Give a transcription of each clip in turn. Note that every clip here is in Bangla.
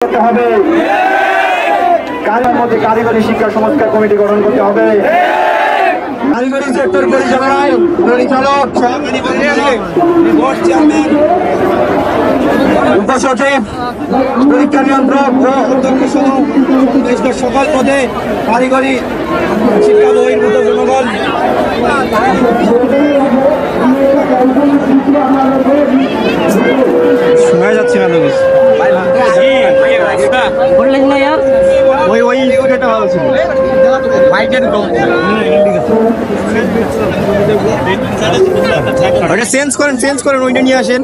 করতে হবে। কারিগর মধ্যে কারিগরি শিক্ষা সংস্কার কমিটি গঠন করতে হবে। কারিগরি সেক্টর পরিচালনায় পরিচালক, সহকারী পরিচালক, বোর্ড চেয়ারম্যান, উপসচিব, পরীক্ষা নিয়ন্ত্রক ও অধ্যক্ষ সহ দেশের সকল পদে কারিগরি শিক্ষা বহির্ভূত জনগণ শোনা যাচ্ছে না। ওটা চেঞ্জ করেন ওইটা নিয়ে আসেন।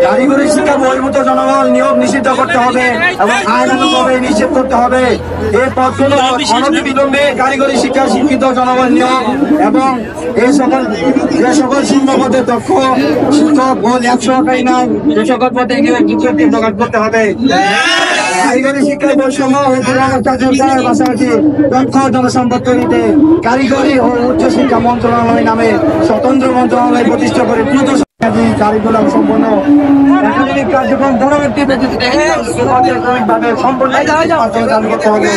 কারিগরি শিক্ষা বহির্ভূত জনগণ নিয়োগ নিষিদ্ধ করতে হবে এবং আইনানুগভাবে নিষেধ করতে হবে। এই পদগুলো অনতিবিলম্বে কারিগরি শিক্ষা শিক্ষিত জনগণ নিয়োগ এবং এই যে সকল শূন্য পদে দক্ষ শিক্ষক ও ল্যাব সহকারী নয় সে সকল পদে প্রকাশ করতে হবে। কারিগরি শিক্ষায় বৈষম্য ও দুরাচারের পাশাপাশি দক্ষ জনসম্পদ তৈরিতে কারিগরি ও উচ্চশিক্ষা মন্ত্রণালয় নামে স্বতন্ত্র মন্ত্রণালয় প্রতিষ্ঠা করে দ্রুত কারিকুলাম সম্পন্ন একাডেমিক কার্যক্রম পরবর্তী ভাবে সম্পূর্ণ করতে হবে।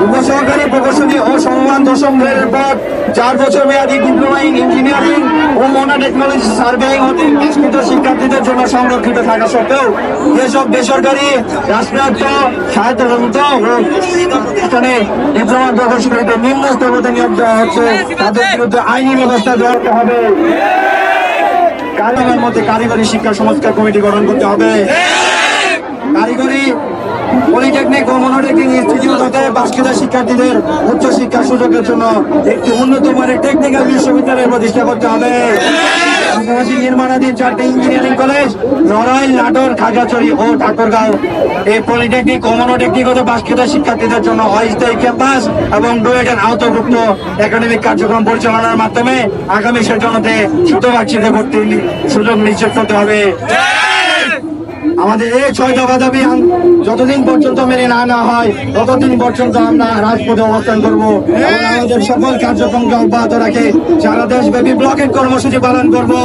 উপসহকারী প্রকৌশলী ও সমমান দশম গ্রেডের পর 4 বছর মেয়াদী ডিপ্লোমা ইন ইঞ্জিনিয়ারিং ও মনা টেকনোলজি সার্ভেইং হতে নিষ্কৃত শিক্ষার্থীদের জন্য সংরক্ষিত থাকা সত্ত্বেও যেসব বেসরকারি রাষ্ট্রায়ত্ত স্বায়ত্তশাসিত ও প্রতিষ্ঠানে ডিপ্লোমা প্রকৌশলীতে নিম্ন স্তরে নিয়োগ দেওয়া হচ্ছে তাদের বিরুদ্ধে আইনি ব্যবস্থা দেওয়া হবে। কারিগরের মধ্যে কারিগরি শিক্ষা সংস্কার কমিটি গঠন করতে হবে। কারিগরি পলিটেকনিক ও মনোটেকনিক ইনস্টিটিউট হতে পাশকৃত শিক্ষার্থীদের উচ্চ শিক্ষার সুযোগের জন্য একটি উন্নত মানের টেকনিক্যাল বিশ্ববিদ্যালয় প্রতিষ্ঠা করতে হবে। পাশাপাশি নির্মাণাধীন 4টি ইঞ্জিনিয়ারিং কলেজ নড়াইল, নাটোর, খাগড়াছড়ি ও ঠাকুরগাঁও এই পলিটেকনিক ও মনোটেকনিক হতে পাশকৃত শিক্ষার্থীদের জন্য অস্থায়ী ক্যাম্পাস এবং ডুয়েটের আওতাভুক্ত একাডেমিক কার্যক্রম পরিচালনার মাধ্যমে আগামী সেশনতে শতভাগীতে ভর্তির সুযোগ নিশ্চিত করতে হবে। আমাদের এই 6 দফা দাবি যতদিন পর্যন্ত মেনে না হয় ততদিন পর্যন্ত আমরা রাজপথে অবস্থান করবো এবং আমাদের সকল কার্যক্রমকে অব্যাহত রাখে সারা দেশব্যাপী ব্লকেট কর্মসূচি পালন করবো।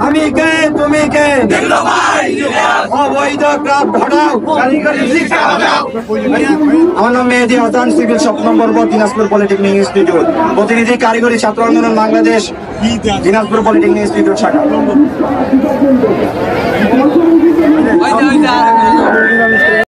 আমি কে, তুমি কে, অবৈধ ক্রাফট হটাও। আমার নাম মেহেদি হাসান, সিভিল 7 নম্বর বোর্ড, দিনাজপুর পলিটেকনিক ইনস্টিটিউট, প্রতিনিধি কারিগরি ছাত্র আন্দোলন বাংলাদেশ, দিনাজপুর পলিটেকনিক ইনস্টিটিউট শাখা।